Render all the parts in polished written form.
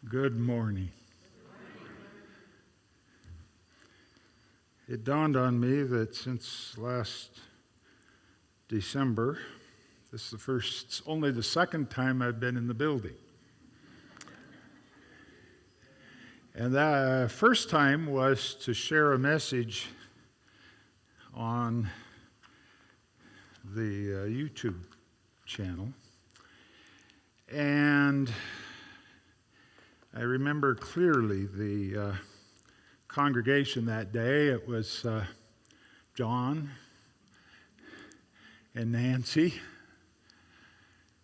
Good morning. It dawned on me that since last December, this is it's only the second time I've been in the building. And that first time was to share a message on the YouTube channel. And I remember clearly the congregation that day. It was John and Nancy.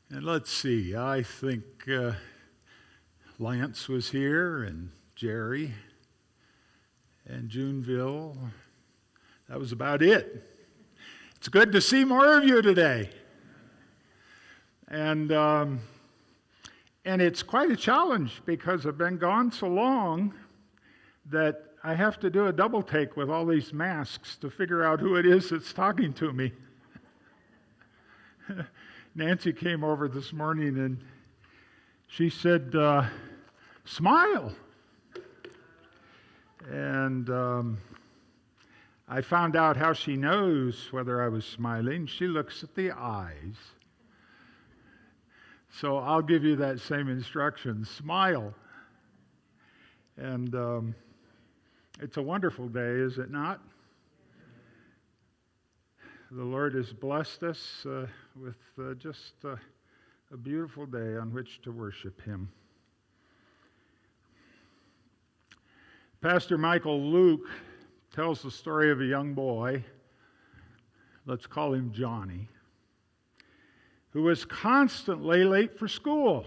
And let's see, I think Lance was here, and Jerry, and Juneville. That was about it. It's good to see more of you today. And it's quite a challenge because I've been gone so long that I have to do a double take with all these masks to figure out who it is that's talking to me. Nancy came over this morning and she said, smile. And I found out how she knows whether I was smiling. She looks at the eyes. So I'll give you that same instruction. Smile. And it's a wonderful day, is it not? The Lord has blessed us with just a beautiful day on which to worship Him. Pastor Michael Luke tells the story of a young boy, let's call him Johnny, who was constantly late for school.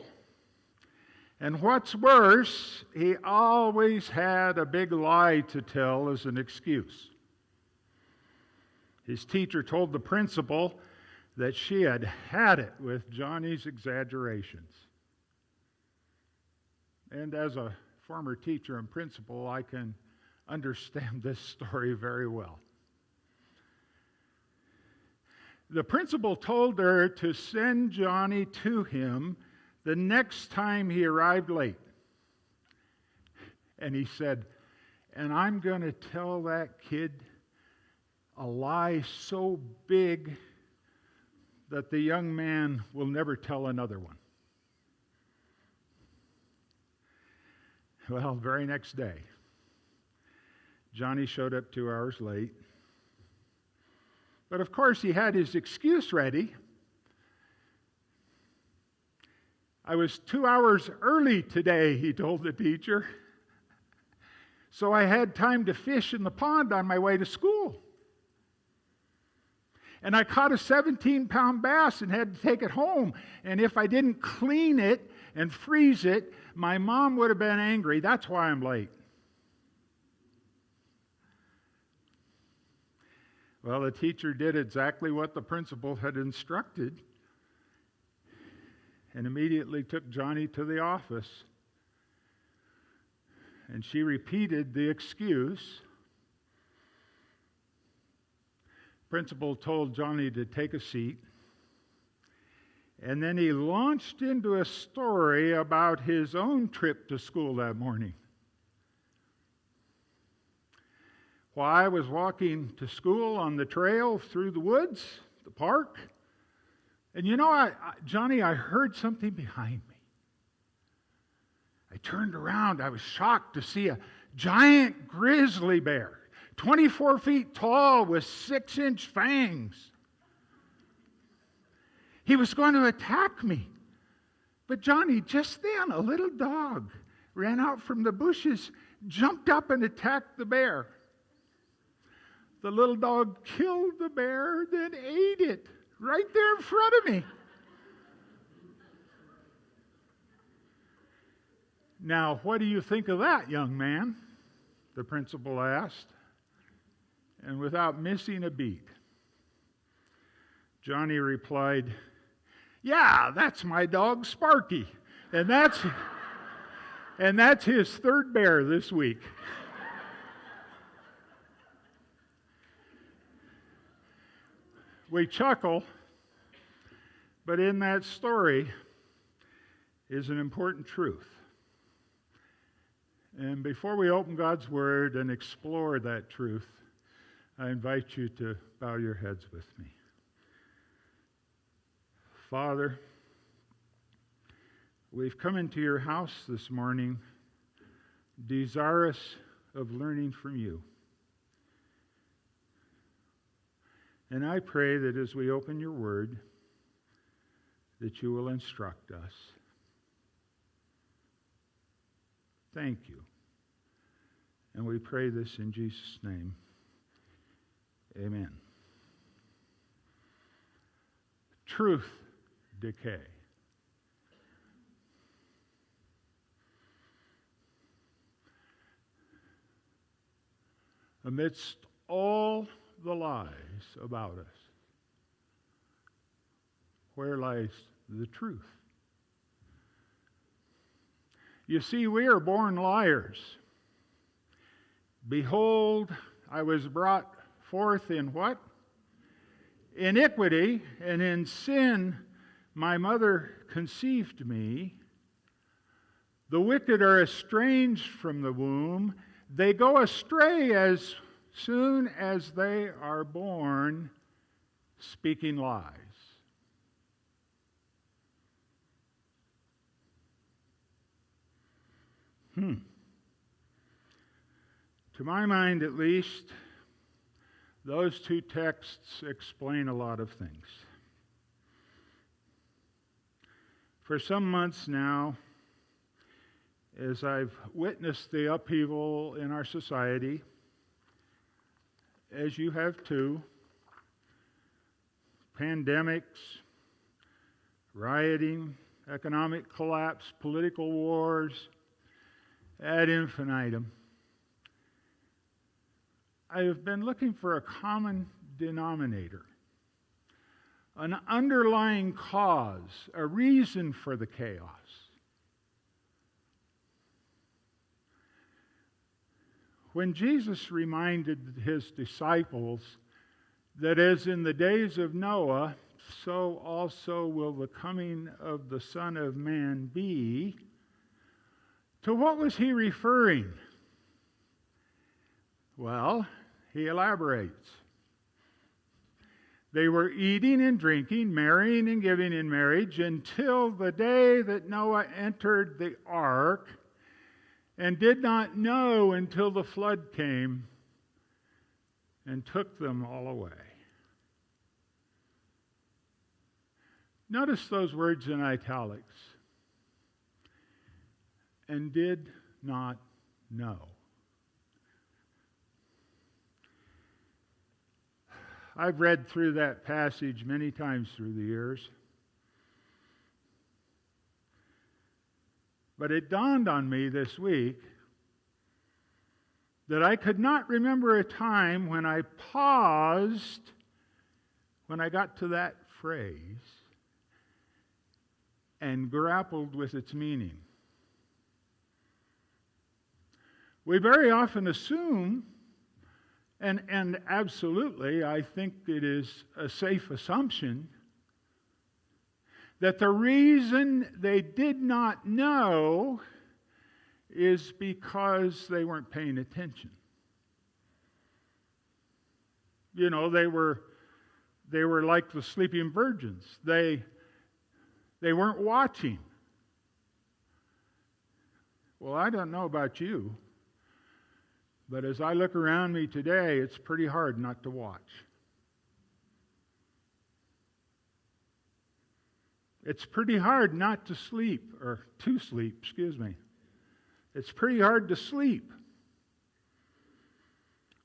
And what's worse, he always had a big lie to tell as an excuse. His teacher told the principal that she had had it with Johnny's exaggerations. And as a former teacher and principal, I can understand this story very well. The principal told her to send Johnny to him the next time he arrived late. And he said, and I'm going to tell that kid a lie so big that the young man will never tell another one. Well, very next day, Johnny showed up 2 hours late. But of course, he had his excuse ready. I was 2 hours early today, he told the teacher. So I had time to fish in the pond on my way to school. And I caught a 17-pound bass and had to take it home. And if I didn't clean it and freeze it, my mom would have been angry. That's why I'm late. Well, the teacher did exactly what the principal had instructed and immediately took Johnny to the office. And she repeated the excuse. Principal told Johnny to take a seat. And then he launched into a story about his own trip to school that morning. While I was walking to school on the trail through the woods, the park, and you know, Johnny, I heard something behind me. I turned around. I was shocked to see a giant grizzly bear, 24 feet tall with 6-inch fangs. He was going to attack me. But Johnny, just then, a little dog ran out from the bushes, jumped up and attacked the bear. The little dog killed the bear, then ate it right there in front of me. Now, what do you think of that, young man? The principal asked. And without missing a beat, Johnny replied, yeah, that's my dog Sparky. And that's his third bear this week. We chuckle, but in that story is an important truth. And before we open God's Word and explore that truth, I invite you to bow your heads with me. Father, we've come into your house this morning desirous of learning from you. And I pray that as we open your Word, that you will instruct us. Thank you. And we pray this in Jesus' name. Amen. Truth, decay. Amidst all the lies about us, where lies the truth? You see, we are born liars. Behold, I was brought forth in what? Iniquity, and in sin my mother conceived me. The wicked are estranged from the womb. They go astray as soon as they are born, speaking lies. To my mind, at least, those two texts explain a lot of things. For some months now, as I've witnessed the upheaval in our society, as you have too, pandemics, rioting, economic collapse, political wars, ad infinitum, I have been looking for a common denominator, an underlying cause, a reason for the chaos. When Jesus reminded his disciples that as in the days of Noah, so also will the coming of the Son of Man be, to what was he referring? Well, he elaborates. They were eating and drinking, marrying and giving in marriage until the day that Noah entered the ark, and did not know until the flood came and took them all away. Notice those words in italics. And did not know. I've read through that passage many times through the years. But it dawned on me this week that I could not remember a time when I paused when I got to that phrase and grappled with its meaning. We very often assume, and absolutely, I think it is a safe assumption, that the reason they did not know is because they weren't paying attention. You know, they were like the sleeping virgins. They weren't watching. Well, I don't know about you, but as I look around me today, it's pretty hard not to watch. It's pretty hard not to sleep, or to sleep, excuse me. It's pretty hard to sleep.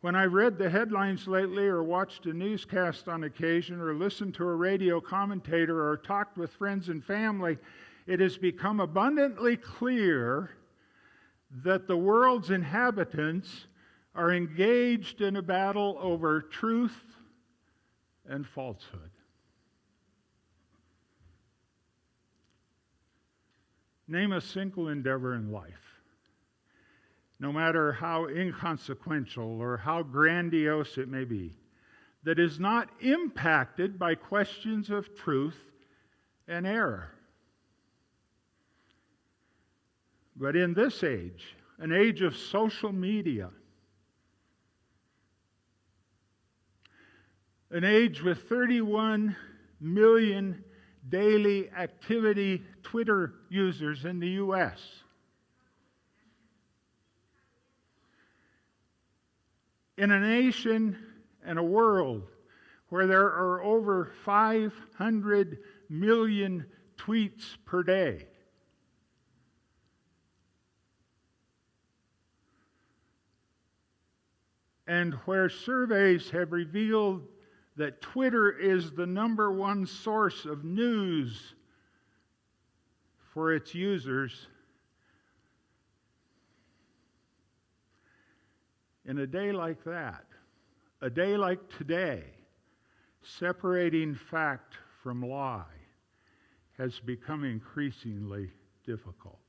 When I've read the headlines lately, or watched a newscast on occasion, or listened to a radio commentator, or talked with friends and family, it has become abundantly clear that the world's inhabitants are engaged in a battle over truth and falsehood. Name a single endeavor in life, no matter how inconsequential or how grandiose it may be, that is not impacted by questions of truth and error. But in this age an age of social media, an age with 31 million daily activity Twitter users in the U.S. In a nation and a world where there are over 500 million tweets per day. And where surveys have revealed that Twitter is the number one source of news for its users, in a day like that, a day like today, separating fact from lie has become increasingly difficult.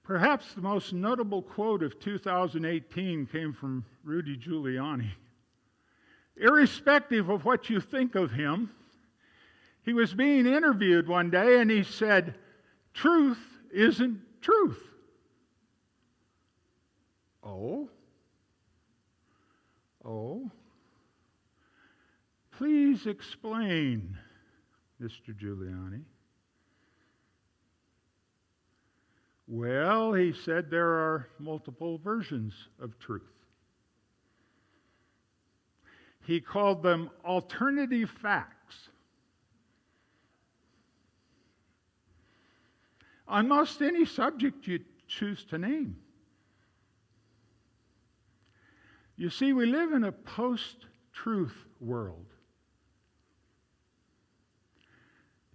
Perhaps the most notable quote of 2018 came from Rudy Giuliani. Irrespective of what you think of him, he was being interviewed one day and he said, "Truth isn't truth." Oh? Please explain, Mr. Giuliani. Well, he said, there are multiple versions of truth. He called them alternative facts. On most any subject you choose to name. You see, we live in a post-truth world.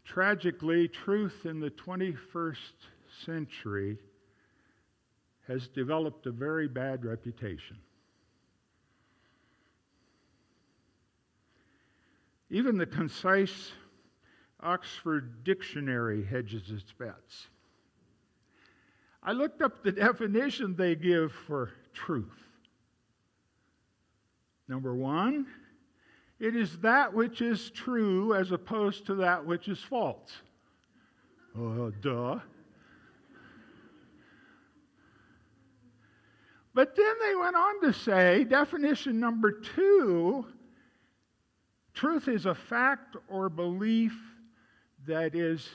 Tragically, truth in the 21st century has developed a very bad reputation. Even the concise Oxford Dictionary hedges its bets. I looked up the definition they give for truth. Number one, it is that which is true as opposed to that which is false. Oh, duh. But then they went on to say, definition number two, truth is a fact or belief that is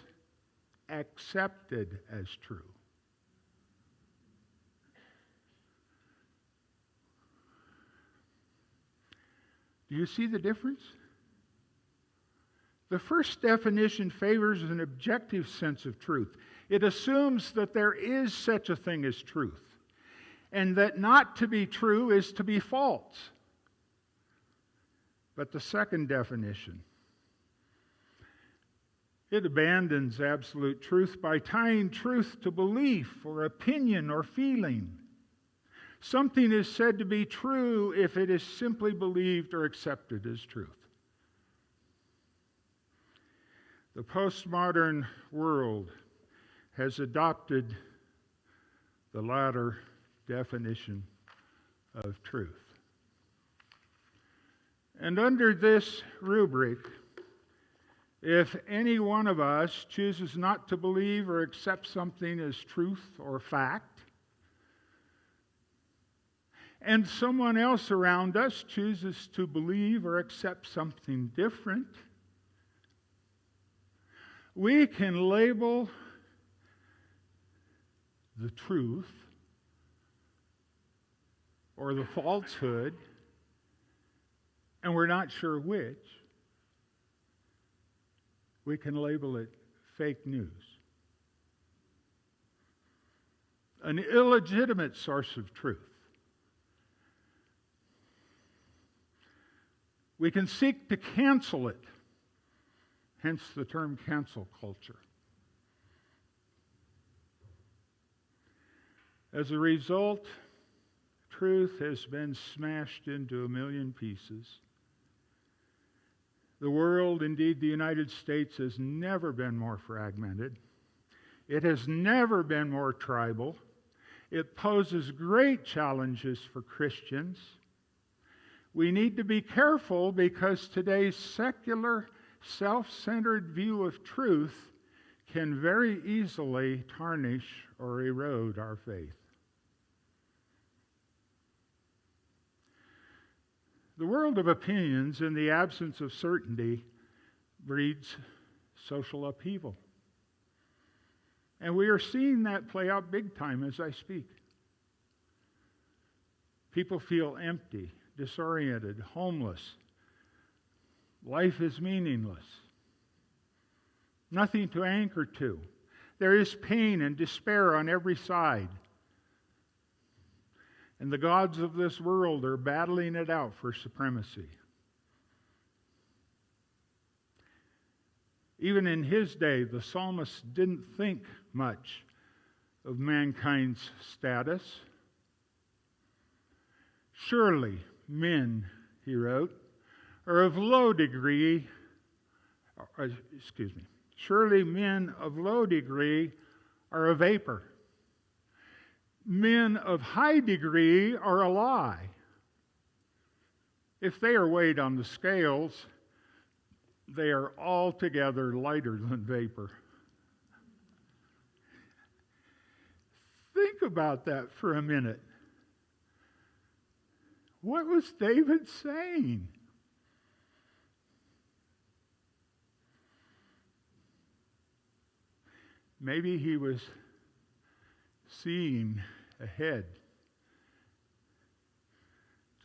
accepted as true. Do you see the difference? The first definition favors an objective sense of truth. It assumes that there is such a thing as truth, and that not to be true is to be false. But the second definition, it abandons absolute truth by tying truth to belief or opinion or feeling. Something is said to be true if it is simply believed or accepted as truth. The postmodern world has adopted the latter definition of truth. And under this rubric, if any one of us chooses not to believe or accept something as truth or fact, and someone else around us chooses to believe or accept something different, we can label the truth or the falsehood, and we're not sure which. We can label it fake news, an illegitimate source of truth. We can seek to cancel it, hence the term cancel culture. As a result, truth has been smashed into a million pieces. The world, indeed the United States, has never been more fragmented. It has never been more tribal. It poses great challenges for Christians. We need to be careful because today's secular, self-centered view of truth can very easily tarnish or erode our faith. The world of opinions, in the absence of certainty, breeds social upheaval. And we are seeing that play out big time as I speak. People feel empty, disoriented, homeless. Life is meaningless. Nothing to anchor to. There is pain and despair on every side. And the gods of this world are battling it out for supremacy. Even in his day, the psalmist didn't think much of mankind's status. Surely men, he wrote, are of low degree, surely men of low degree are a vapor. Men of high degree are a lie. If they are weighed on the scales, they are altogether lighter than vapor. Think about that for a minute. What was David saying? Maybe he was seeing ahead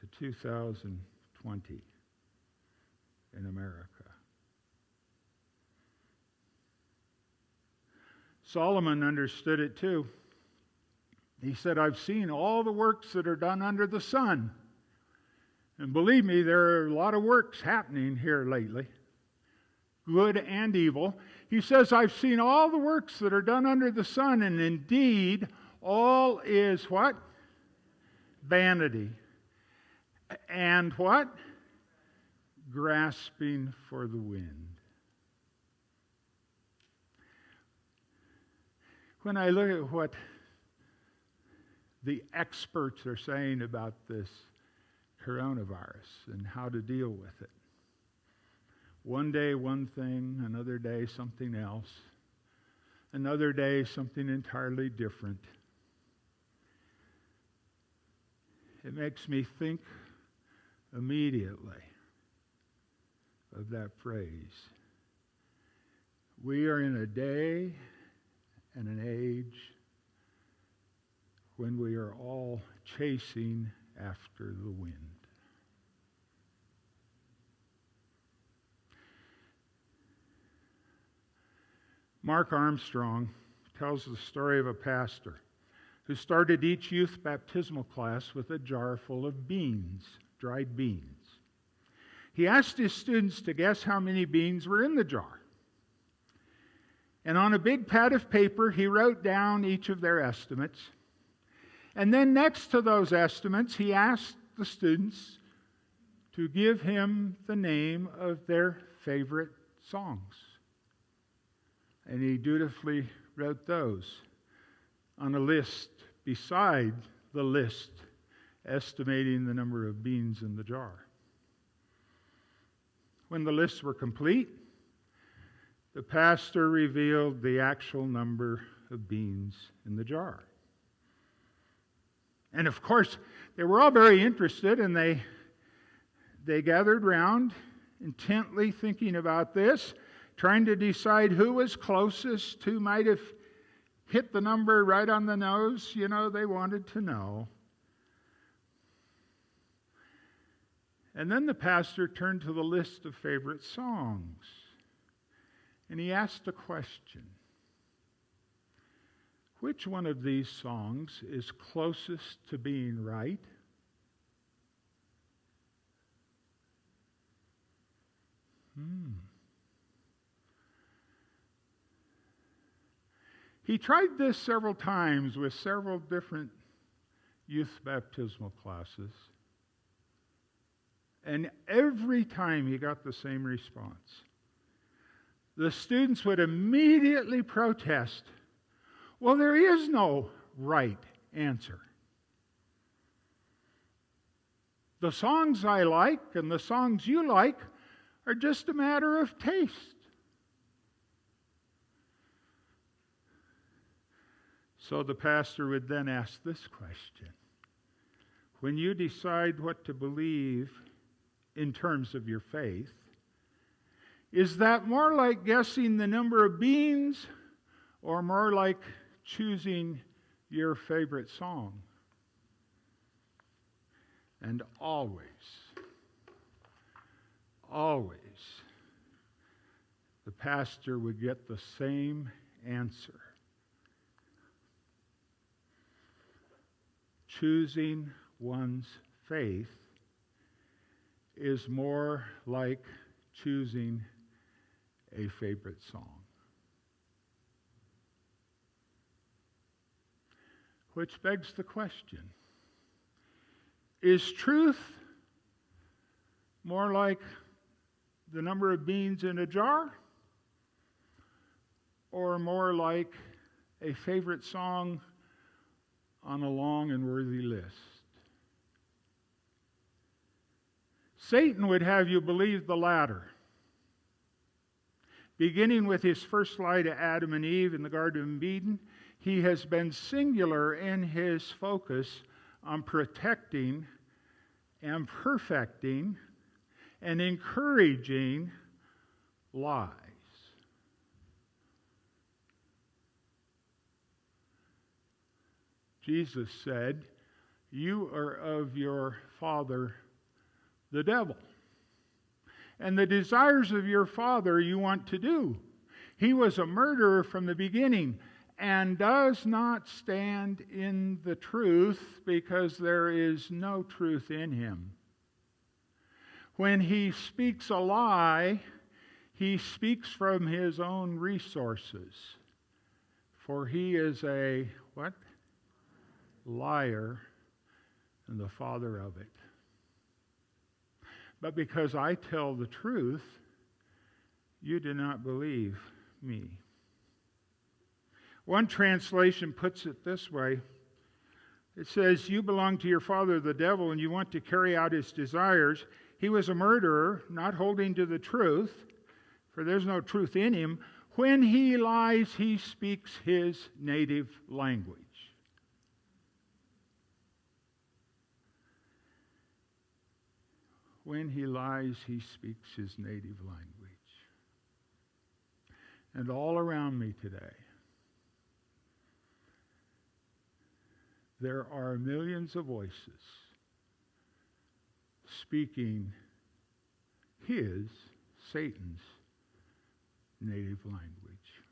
to 2020 in America. Solomon understood it too. He said, I've seen all the works that are done under the sun. And believe me, there are a lot of works happening here lately, good and evil. He says, I've seen all the works that are done under the sun, and indeed, all is what? Vanity. And what? Grasping for the wind. When I look at what the experts are saying about this coronavirus and how to deal with it, one day one thing, another day something else, another day something entirely different. It makes me think immediately of that phrase. We are in a day and an age when we are all chasing after the wind. Mark Armstrong tells the story of a pastor who started each youth baptismal class with a jar full of beans, dried beans. He asked his students to guess how many beans were in the jar. And on a big pad of paper, he wrote down each of their estimates. And then next to those estimates, he asked the students to give him the name of their favorite songs. And he dutifully wrote those on a list beside the list estimating the number of beans in the jar. When the lists were complete, the pastor revealed the actual number of beans in the jar. And of course, they were all very interested, and they gathered round, intently thinking about this, trying to decide who was closest, who might have hit the number right on the nose. You know, they wanted to know. And then the pastor turned to the list of favorite songs, and he asked a question. Which one of these songs is closest to being right? He tried this several times with several different youth baptismal classes. And every time he got the same response. The students would immediately protest, well, there is no right answer. The songs I like and the songs you like are just a matter of taste. So the pastor would then ask this question. When you decide what to believe in terms of your faith, is that more like guessing the number of beans or more like choosing your favorite song? And always, the pastor would get the same answer. Choosing one's faith is more like choosing a favorite song. Which begs the question, is truth more like the number of beans in a jar, or more like a favorite song on a long and worthy list? Satan would have you believe the latter. Beginning with his first lie to Adam and Eve in the Garden of Eden, he has been singular in his focus on protecting and perfecting and encouraging lies. Jesus said, "You are of your father, the devil. And the desires of your father you want to do. He was a murderer from the beginning and does not stand in the truth because there is no truth in him. When he speaks a lie, he speaks from his own resources. For he is a, what? Liar and the father of it. But because I tell the truth, you do not believe me." One translation puts it this way. It says, "You belong to your father, the devil, and you want to carry out his desires. He was a murderer, not holding to the truth, for there's no truth in him. When he lies, he speaks his native language." When he lies, he speaks his native language. And all around me today, there are millions of voices speaking Satan's, native language.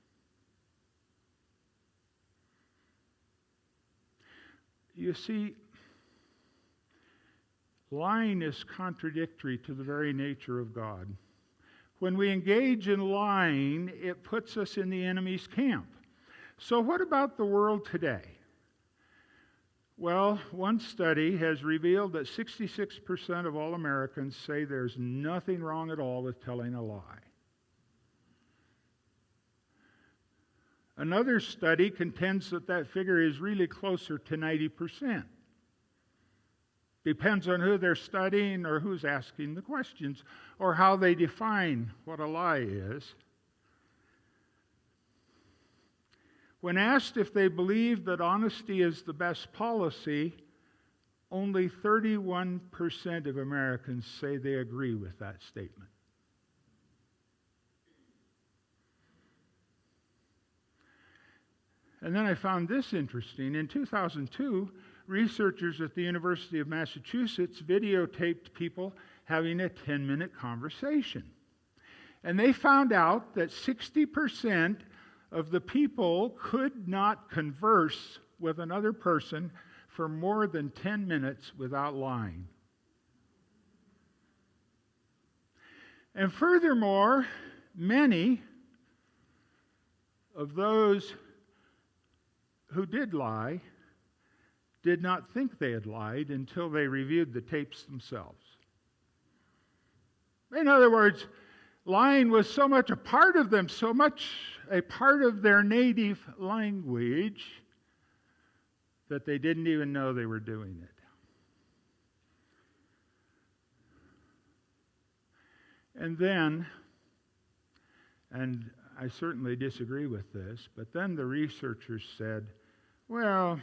You see, lying is contradictory to the very nature of God. When we engage in lying, it puts us in the enemy's camp. So what about the world today? Well, one study has revealed that 66% of all Americans say there's nothing wrong at all with telling a lie. Another study contends that that figure is really closer to 90%. Depends on who they're studying or who's asking the questions or how they define what a lie is. When asked if they believe that honesty is the best policy, only 31% of Americans say they agree with that statement. And then I found this interesting. In 2002, researchers at the University of Massachusetts videotaped people having a 10-minute conversation. And they found out that 60% of the people could not converse with another person for more than 10 minutes without lying. And furthermore, many of those who did lie did not think they had lied until they reviewed the tapes themselves. In other words, lying was so much a part of them, so much a part of their native language, that they didn't even know they were doing it. And then, and I certainly disagree with this, but then the researchers said, Well,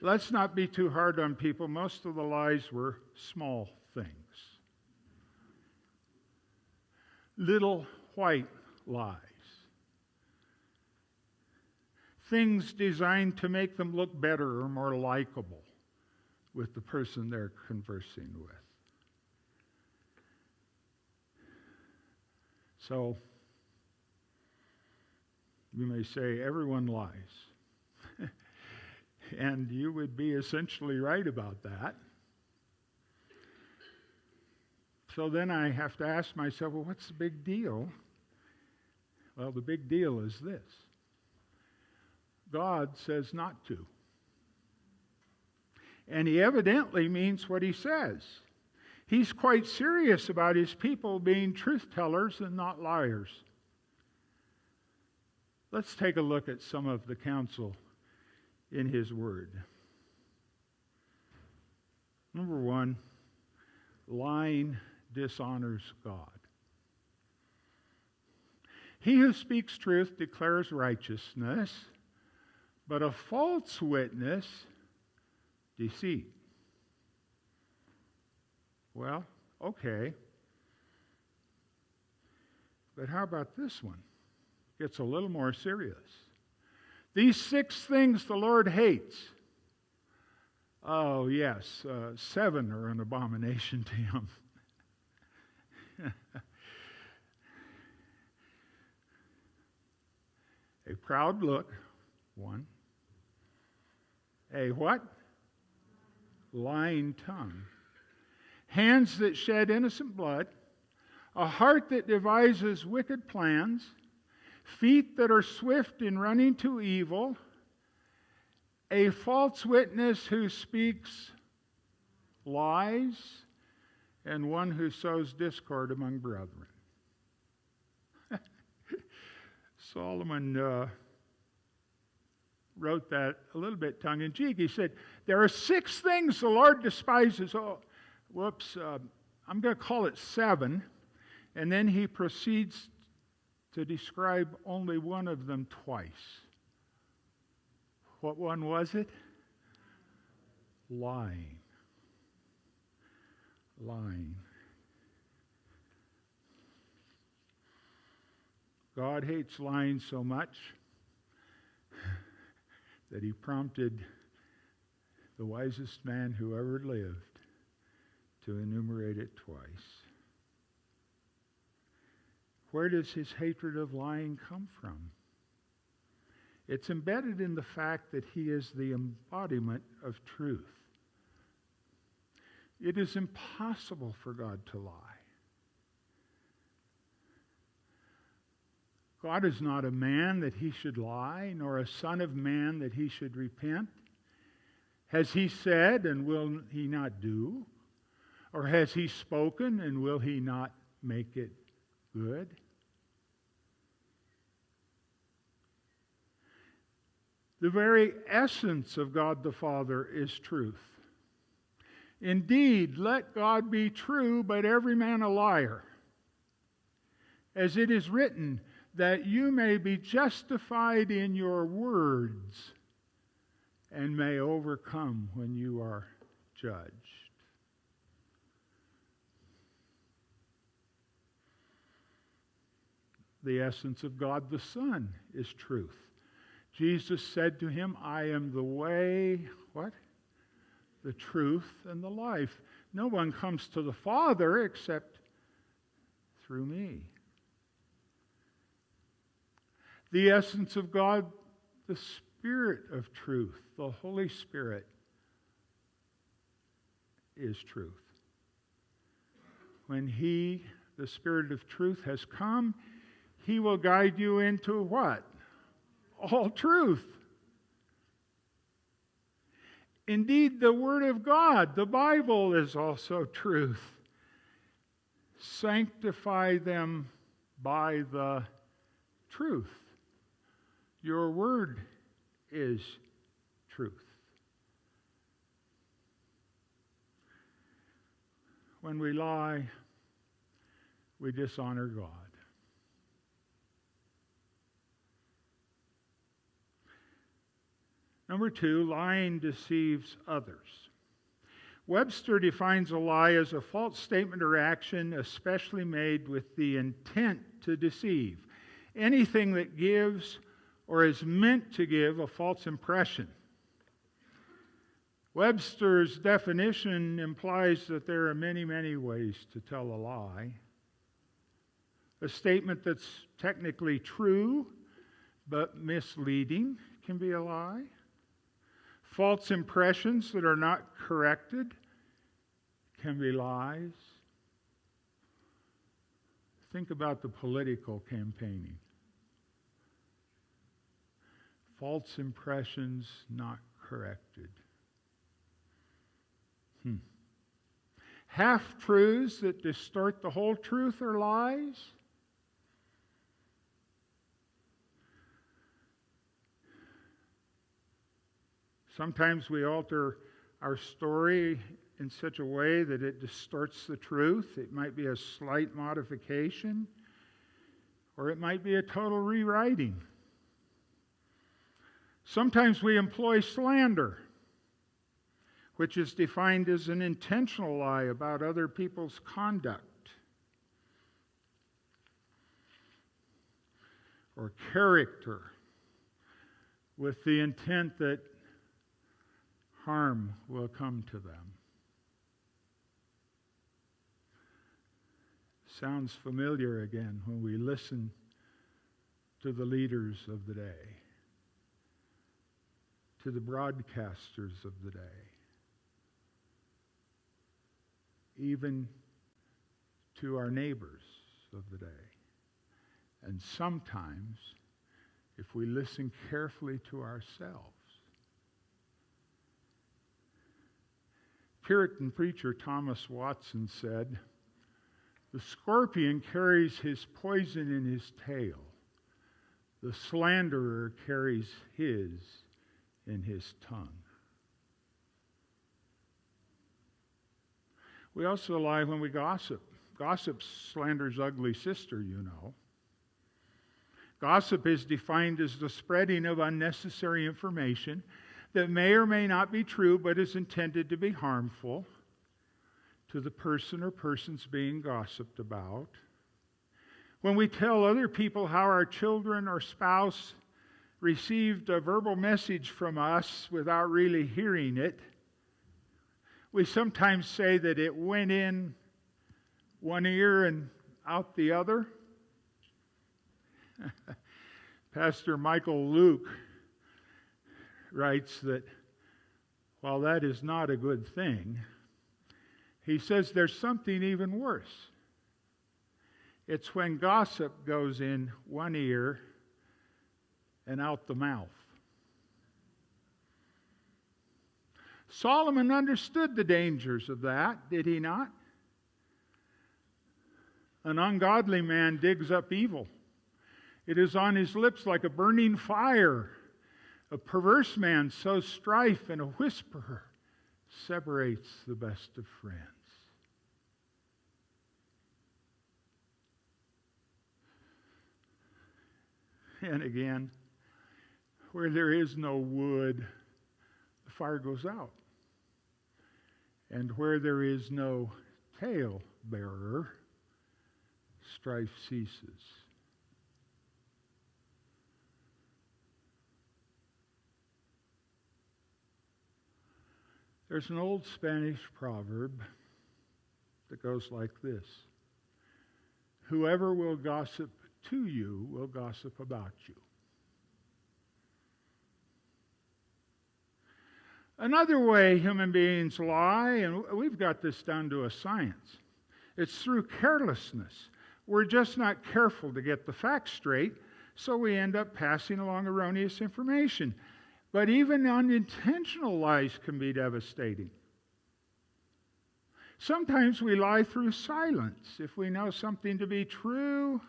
let's not be too hard on people. Most of the lies were small things. Little white lies. Things designed to make them look better or more likable with the person they're conversing with. So, you may say everyone lies. And you would be essentially right about that. So then I have to ask myself, well, what's the big deal? Well, the big deal is this. God says not to. And he evidently means what he says. He's quite serious about his people being truth tellers and not liars. Let's take a look at some of the counsel in his word. Number one, lying dishonors God. He who speaks truth declares righteousness, but a false witness, deceit. Well, okay. But how about this one? Gets a little more serious. These 6 things the Lord hates. Oh, yes, 7 are an abomination to him. A proud look, 1. A what? Lying tongue. Hands that shed innocent blood. A heart that devises wicked plans. Feet that are swift in running to evil. A false witness who speaks lies. And one who sows discord among brethren. Solomon wrote that a little bit tongue-in-cheek. He said, there are 6 things the Lord despises. Oh, whoops, I'm going to call it 7. And then he proceeds to describe only one of them twice. What one was it? Lying. Lying. God hates lying so much that he prompted the wisest man who ever lived to enumerate it twice. Where does his hatred of lying come from? It's embedded in the fact that he is the embodiment of truth. It is impossible for God to lie. God is not a man that he should lie, nor a son of man that he should repent. Has he said, and will he not do? Or has he spoken, and will he not make it good? The very essence of God the Father is truth. Indeed, let God be true, but every man a liar. As it is written, that you may be justified in your words and may overcome when you are judged. The essence of God the Son is truth. Jesus said to him, I am the way, what? The truth and the life. No one comes to the Father except through me. The essence of God, the Spirit of truth, the Holy Spirit, is truth. When He, the Spirit of truth, has come, He will guide you into what? All truth. Indeed, the Word of God, the Bible, is also truth. Sanctify them by the truth. Your word is truth. When we lie, we dishonor God. Number 2, lying deceives others. Webster defines a lie as a false statement or action, especially made with the intent to deceive. Anything that gives or is meant to give a false impression. Webster's definition implies that there are many, many ways to tell a lie. A statement that's technically true but misleading can be a lie. False impressions that are not corrected can be lies. Think about the political campaigning. False impressions not corrected. Half-truths that distort the whole truth are lies. Sometimes we alter our story in such a way that it distorts the truth. It might be a slight modification, or it might be a total rewriting. Sometimes we employ slander, which is defined as an intentional lie about other people's conduct or character, with the intent that harm will come to them. Sounds familiar again when we listen to the leaders of the day, to the broadcasters of the day, even to our neighbors of the day. And sometimes, if we listen carefully to ourselves. Puritan preacher Thomas Watson said, "The scorpion carries his poison in his tail. The slanderer carries his in his tongue." We also lie when we gossip. Gossip slanders ugly sister, you know. Gossip is defined as the spreading of unnecessary information that may or may not be true, but is intended to be harmful to the person or persons being gossiped about. When we tell other people how our children or spouse received a verbal message from us without really hearing it, we sometimes say that it went in one ear and out the other. Pastor Michael Luke writes that while that is not a good thing, he says there's something even worse. It's when gossip goes in one ear and out the mouth. Solomon understood the dangers of that, did he not? An ungodly man digs up evil. It is on his lips like a burning fire. A perverse man sows strife, and a whisperer separates the best of friends. And again, where there is no wood, the fire goes out. And where there is no tale bearer, strife ceases. There's an old Spanish proverb that goes like this: "Whoever will gossip to you will gossip about you." Another way human beings lie, and we've got this down to a science, it's through carelessness. We're just not careful to get the facts straight, so we end up passing along erroneous information. But even unintentional lies can be devastating. Sometimes we lie through silence. If we know something to be true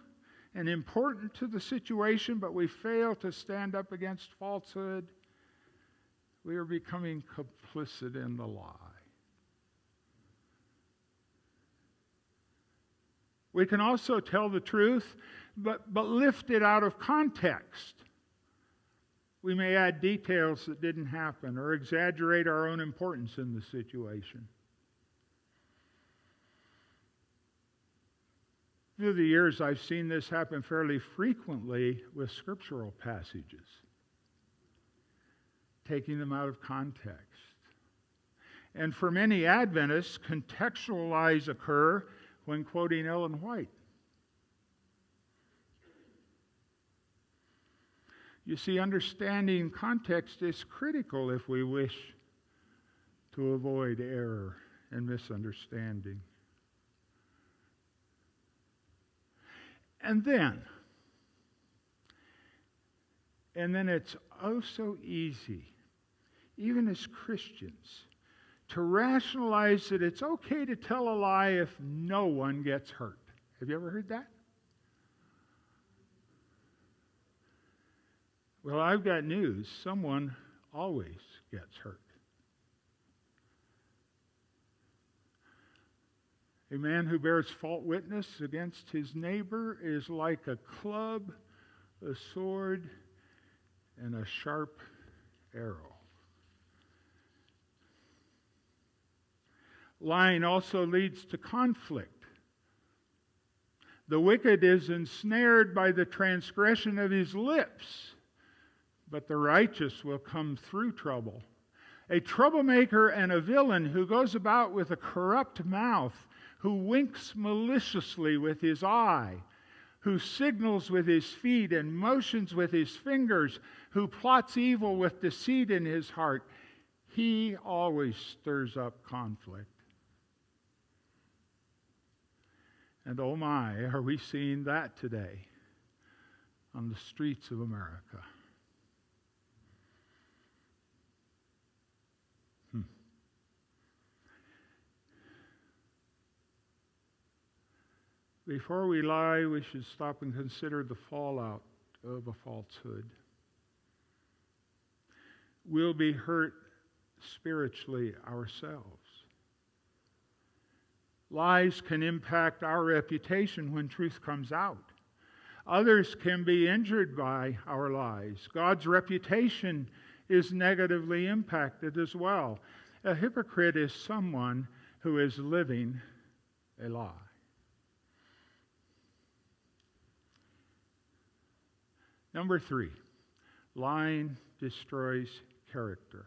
and important to the situation, but we fail to stand up against falsehood, we are becoming complicit in the lie. We can also tell the truth, but lift it out of context. We may add details that didn't happen or exaggerate our own importance in the situation. Through the years, I've seen this happen fairly frequently with scriptural passages, taking them out of context. And for many Adventists, contextualize occur when quoting Ellen White. You see, understanding context is critical if we wish to avoid error and misunderstanding. And then it's oh so easy, even as Christians, to rationalize that it's okay to tell a lie if no one gets hurt. Have you ever heard that? Well, I've got news. Someone always gets hurt. A man who bears false witness against his neighbor is like a club, a sword, and a sharp arrow. Lying also leads to conflict. The wicked is ensnared by the transgression of his lips, but the righteous will come through trouble. A troublemaker and a villain who goes about with a corrupt mouth, who winks maliciously with his eye, who signals with his feet and motions with his fingers, who plots evil with deceit in his heart, he always stirs up conflict. And oh my, are we seeing that today on the streets of America? Before we lie, we should stop and consider the fallout of a falsehood. We'll be hurt spiritually ourselves. Lies can impact our reputation when truth comes out. Others can be injured by our lies. God's reputation is negatively impacted as well. A hypocrite is someone who is living a lie. Number 3, lying destroys character.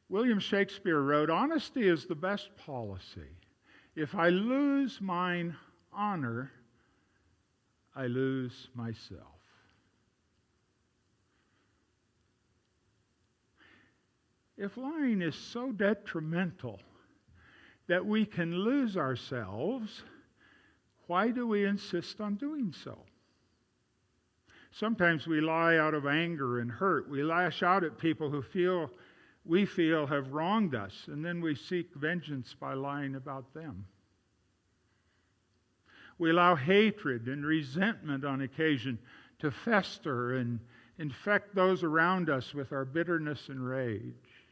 William Shakespeare wrote, "Honesty is the best policy. If I lose mine honor, I lose myself." If lying is so detrimental that we can lose ourselves, why do we insist on doing so? Sometimes we lie out of anger and hurt. We lash out at people who we feel have wronged us, and then we seek vengeance by lying about them. We allow hatred and resentment on occasion to fester and infect those around us with our bitterness and rage.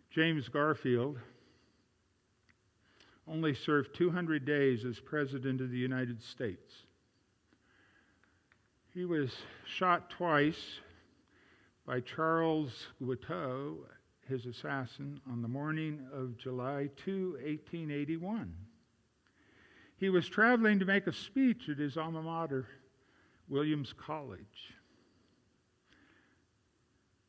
James Garfield only served 200 days as President of the United States. He was shot twice by Charles Guiteau, his assassin, on the morning of July 2, 1881. He was traveling to make a speech at his alma mater, Williams College.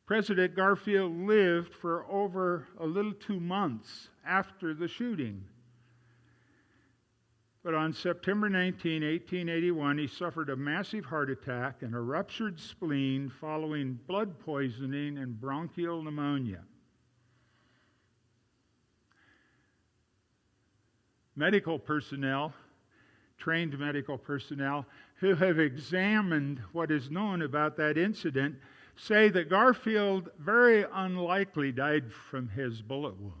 President Garfield lived for over a little 2 months after the shooting. But on September 19, 1881, he suffered a massive heart attack and a ruptured spleen following blood poisoning and bronchial pneumonia. Medical personnel, trained medical personnel, who have examined what is known about that incident, say that Garfield very unlikely died from his bullet wounds.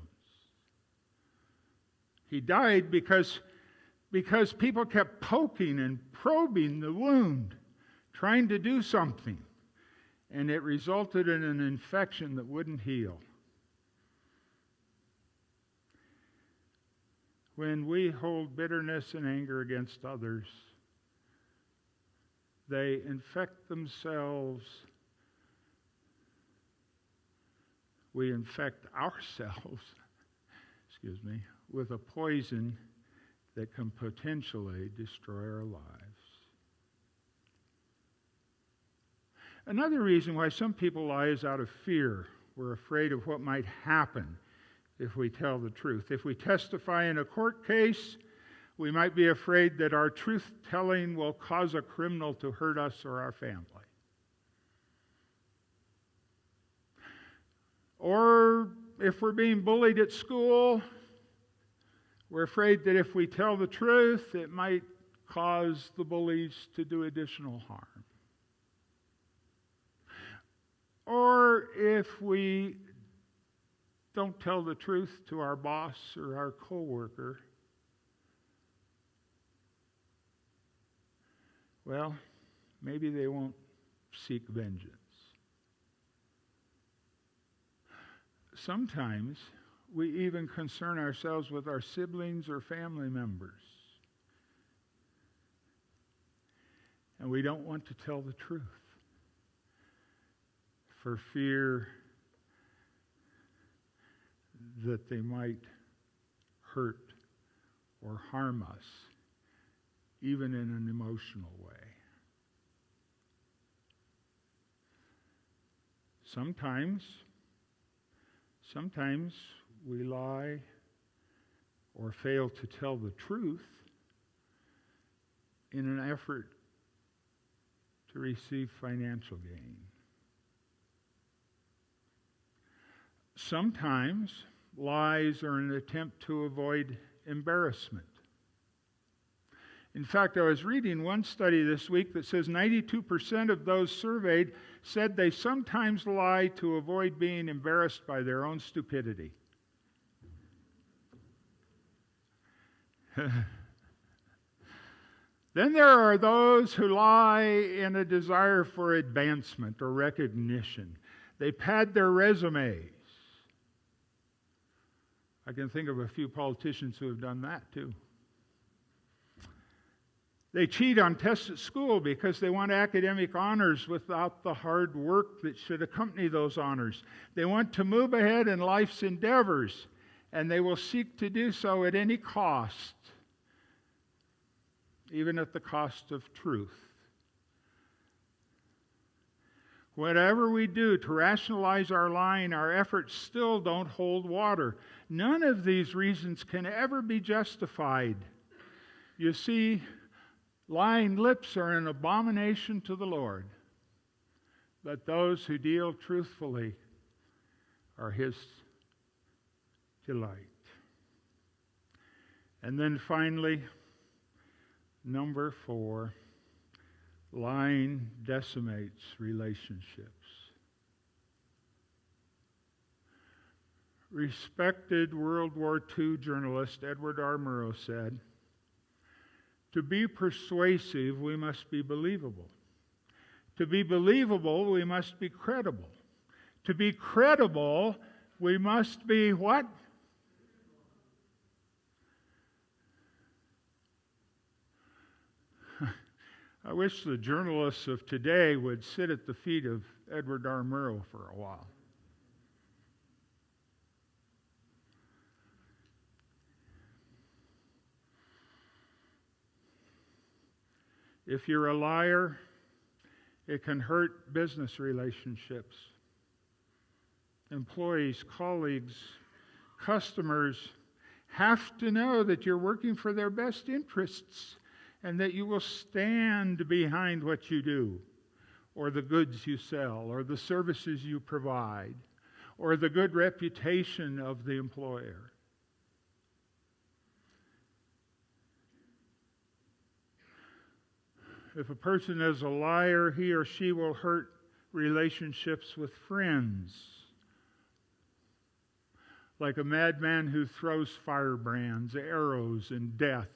He died because people kept poking and probing the wound, trying to do something, and it resulted in an infection that wouldn't heal. When we hold bitterness and anger against others, they infect themselves. We infect ourselves, with a poison that can potentially destroy our lives. Another reason why some people lie is out of fear. We're afraid of what might happen if we tell the truth. If we testify in a court case, we might be afraid that our truth-telling will cause a criminal to hurt us or our family. Or if we're being bullied at school, we're afraid that if we tell the truth, it might cause the bullies to do additional harm. Or if we don't tell the truth to our boss or our coworker, well, maybe they won't seek vengeance. Sometimes we even concern ourselves with our siblings or family members. And we don't want to tell the truth for fear that they might hurt or harm us, even in an emotional way. Sometimes we lie or fail to tell the truth in an effort to receive financial gain. Sometimes lies are an attempt to avoid embarrassment. In fact, I was reading one study this week that says 92% of those surveyed said they sometimes lie to avoid being embarrassed by their own stupidity. Then there are those who lie in a desire for advancement or recognition. They pad their resumes. I can think of a few politicians who have done that too. They cheat on tests at school because they want academic honors without the hard work that should accompany those honors. They want to move ahead in life's endeavors, and they will seek to do so at any cost, even at the cost of truth. Whatever we do to rationalize our lying, our efforts still don't hold water. None of these reasons can ever be justified. You see, lying lips are an abomination to the Lord, but those who deal truthfully are His delight. And then finally, number 4, lying decimates relationships. Respected World War II journalist Edward R. Murrow said, "To be persuasive, we must be believable. To be believable, we must be credible. To be credible, we must be what? I wish the journalists of today would sit at the feet of Edward R. Murrow for a while. If you're a liar, it can hurt business relationships. Employees, colleagues, customers have to know that you're working for their best interests and that you will stand behind what you do, or the goods you sell, or the services you provide, or the good reputation of the employer. If a person is a liar, he or she will hurt relationships with friends. Like a madman who throws firebrands, arrows, and death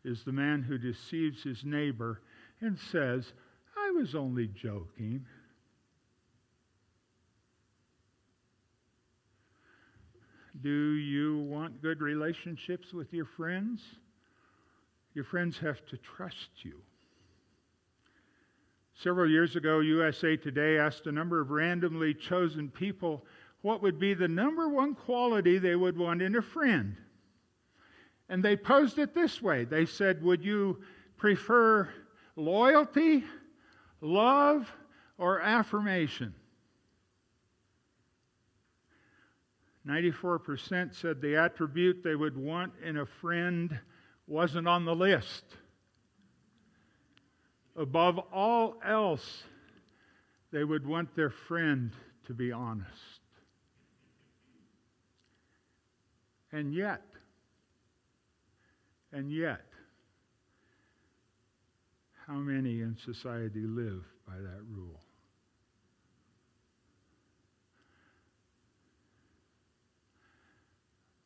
is the man who deceives his neighbor and says, "I was only joking." Do you want good relationships with your friends? Your friends have to trust you. Several years ago, USA Today asked a number of randomly chosen people what would be the number one quality they would want in a friend. And they posed it this way. They said, would you prefer loyalty, love, or affirmation? 94% said the attribute they would want in a friend wasn't on the list. Above all else, they would want their friend to be honest. And yet, how many in society live by that rule?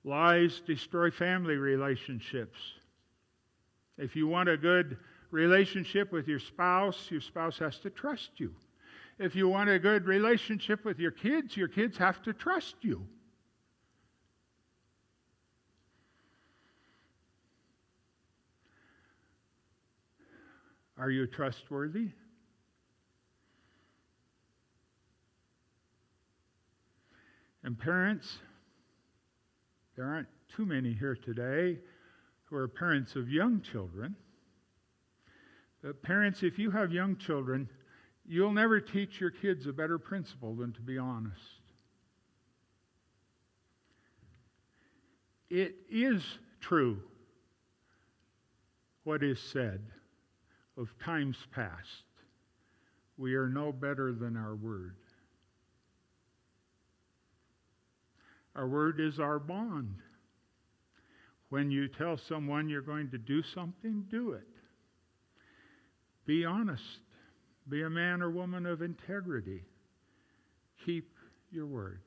Lies destroy family relationships. If you want a good relationship with your spouse has to trust you. If you want a good relationship with your kids have to trust you. Are you trustworthy? And parents, there aren't too many here today who are parents of young children. But parents, if you have young children, you'll never teach your kids a better principle than to be honest. It is true what is said of times past. We are no better than our word. Our word is our bond. When you tell someone you're going to do something, do it. Be honest. Be a man or woman of integrity. Keep your word.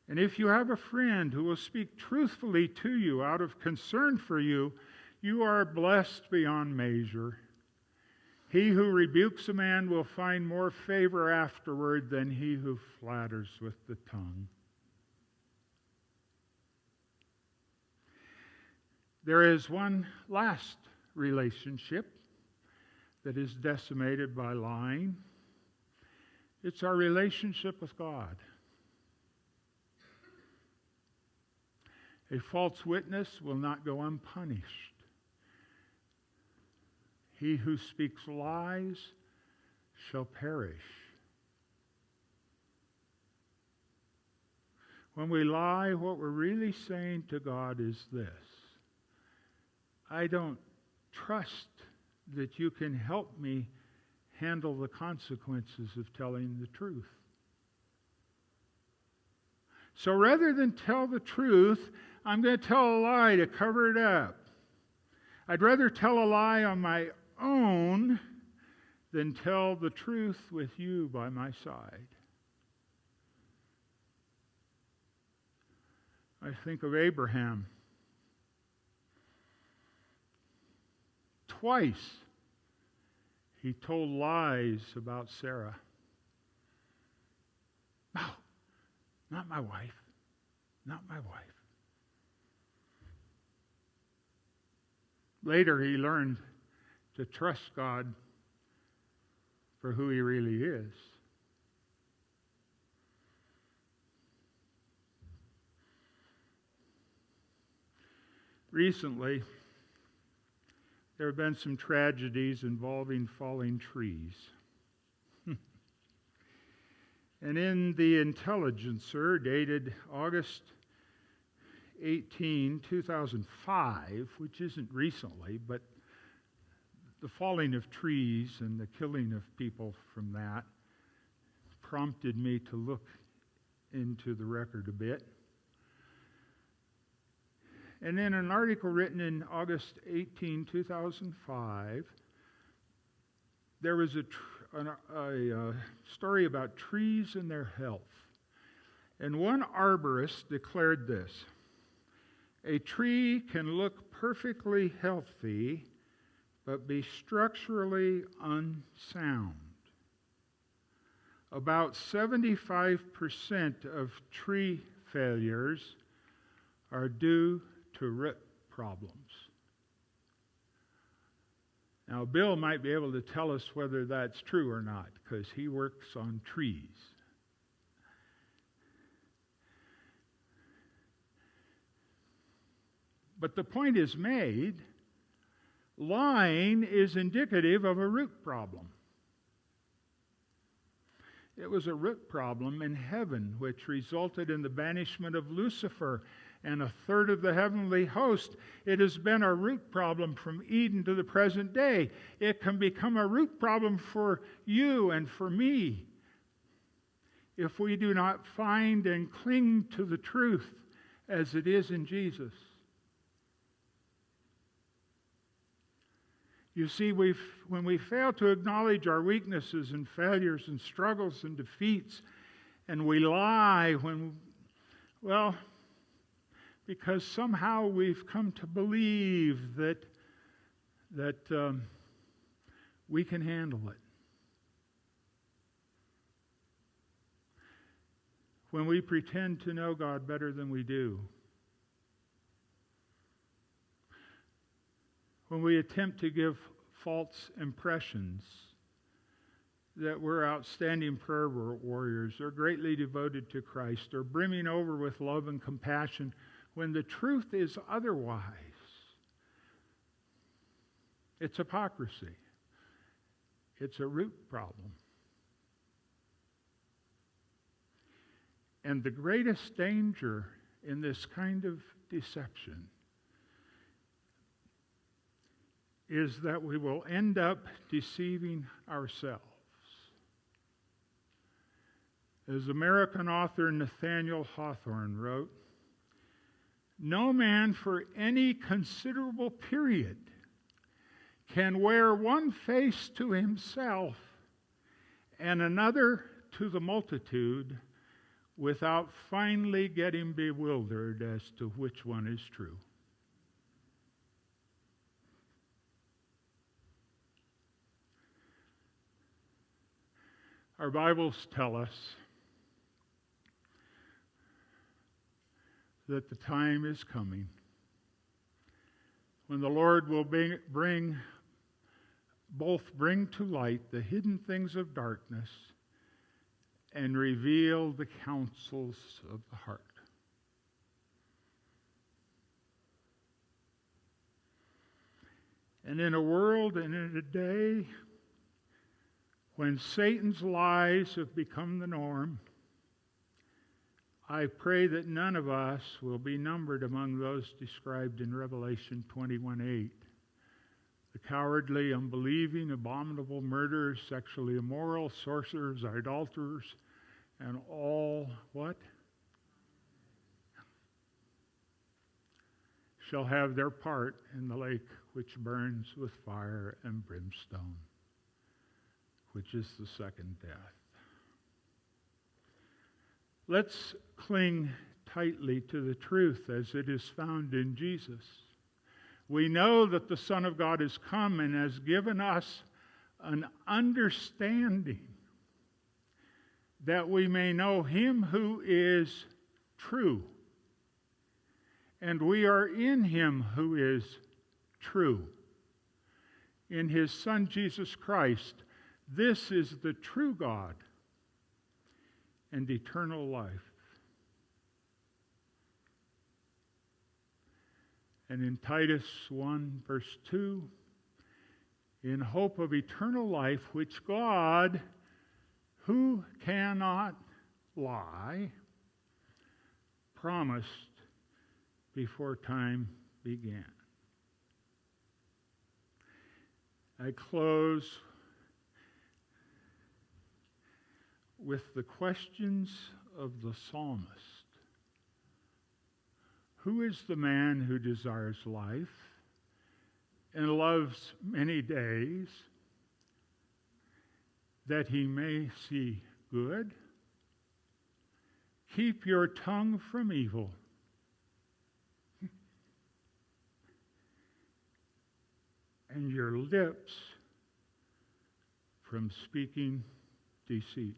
And if you have a friend who will speak truthfully to you out of concern for you, you are blessed beyond measure. He who rebukes a man will find more favor afterward than he who flatters with the tongue. There is one last relationship that is decimated by lying. It's our relationship with God. A false witness will not go unpunished. He who speaks lies shall perish. When we lie, what we're really saying to God is this: I don't trust that you can help me handle the consequences of telling the truth. So rather than tell the truth, I'm going to tell a lie to cover it up. I'd rather tell a lie on my own than tell the truth with you by my side. I think of Abraham. Twice he told lies about Sarah. No, not my wife. Not my wife. Later he learned to trust God for who he really is. Recently, there have been some tragedies involving falling trees. And in the Intelligencer, dated August 18, 2005, which isn't recently, but the falling of trees and the killing of people from that prompted me to look into the record a bit. And in an article written in August 18, 2005, there was a story about trees and their health. And one arborist declared this: a tree can look perfectly healthy, but be structurally unsound. About 75% of tree failures are due to root problems. Now, Bill might be able to tell us whether that's true or not, because he works on trees. But the point is made, lying is indicative of a root problem. It was a root problem in heaven, which resulted in the banishment of Lucifer and a third of the heavenly host. It has been a root problem from Eden to the present day. It can become a root problem for you and for me if we do not find and cling to the truth as it is in Jesus. You see, when we fail to acknowledge our weaknesses and failures and struggles and defeats, and we lie because somehow we've come to believe that we can handle it. When we pretend to know God better than we do. When we attempt to give false impressions that we're outstanding prayer warriors or greatly devoted to Christ or brimming over with love and compassion when the truth is otherwise. It's hypocrisy. It's a root problem. And the greatest danger in this kind of deception is that we will end up deceiving ourselves. As American author Nathaniel Hawthorne wrote, "No man for any considerable period can wear one face to himself and another to the multitude without finally getting bewildered as to which one is true." Our Bibles tell us that the time is coming when the Lord will bring to light the hidden things of darkness and reveal the counsels of the heart. And in a world and in a day when Satan's lies have become the norm, I pray that none of us will be numbered among those described in Revelation 21:8. The cowardly, unbelieving, abominable murderers, sexually immoral, sorcerers, idolaters, and all what? Shall have their part in the lake which burns with fire and brimstone, which is the second death. Let's cling tightly to the truth as it is found in Jesus. We know that the Son of God has come and has given us an understanding that we may know Him who is true. And we are in Him who is true. In His Son Jesus Christ. This is the true God and eternal life. And in Titus 1, verse 2, in hope of eternal life, which God, who cannot lie, promised before time began. I close with the questions of the psalmist. Who is the man who desires life and loves many days, that he may see good? Keep your tongue from evil, and your lips from speaking deceit.